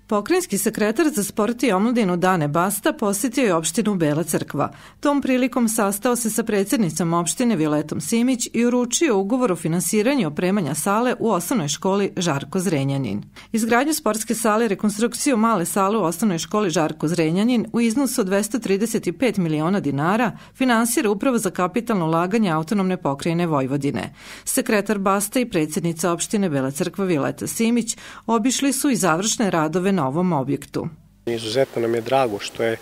Pokrajinski sekretar za sport i omladinu Dane Basta posjetio je opštinu Bela Crkva. Tom prilikom sastao se sa predsjednicom opštine Violetom Simić i uručio ugovor o finansiranju opremanja sale u osnovnoj školi Žarko Zrenjanin. Izgradnju sportske sale i rekonstrukciju male sale u osnovnoj školi Žarko Zrenjanin u iznosu od 235 miliona dinara finansira Uprava za kapitalno ulaganje Autonomne pokrajine Vojvodine. Sekretar Basta i predsjednica opštine Bela Crkva Violeta Simić obišli su i završne radove na ovom objektu. Izuzetno nam je drago što je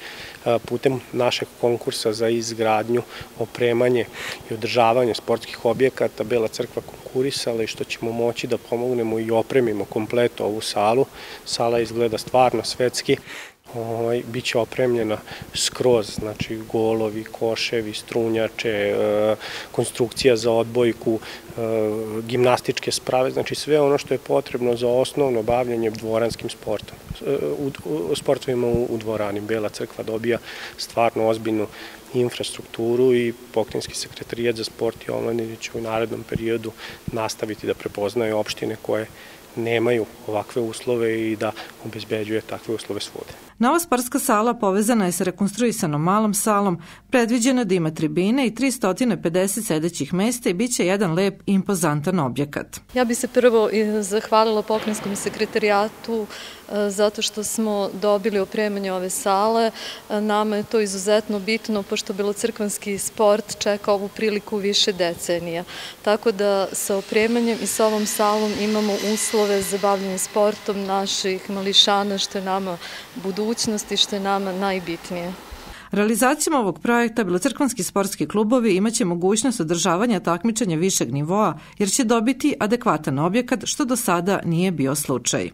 putem našeg konkursa za izgradnju, opremanje i održavanje sportskih objekata Bela Crkva konkurisala i što ćemo moći da pomognemo i opremimo kompleto ovu salu. Sala izgleda stvarno svetski. Biće opremljena skroz, znači golovi, koševi, strunjače, konstrukcija za odbojku, gimnastičke sprave, znači sve ono što je potrebno za osnovno bavljanje dvoranskim sportom. Sportovima u dvorani Bela Crkva dobija stvarno ozbiljnu infrastrukturu i Pokrajinski sekretarijat za sport i omladinu će u narednom periodu nastaviti da prepoznaju opštine koje nemaju ovakve uslove i da obezbeđuje takve uslove svude. Nova sportska sala povezana je sa rekonstruisanom malom salom, predviđena da ima tribine i 350 sedećih mesta i bit će jedan lep i impozantan objekat. Ja bih se prvo zahvalila Pokrajinskom sekretarijatu zato što smo dobili opremanje ove sale. Nama je to izuzetno bitno pošto belocrkvanski sport čeka ovu priliku više decenija. Tako da sa opremanjem i sa ovom salom imamo uslove za bavljanje sportom naših mališana, što je nama budućnost i što je nama najbitnije. Realizacijom ovog projekta belocrkvanski sportski klubovi imaće mogućnost održavanja takmičenja višeg nivoa jer će dobiti adekvatan objekat što do sada nije bio slučaj.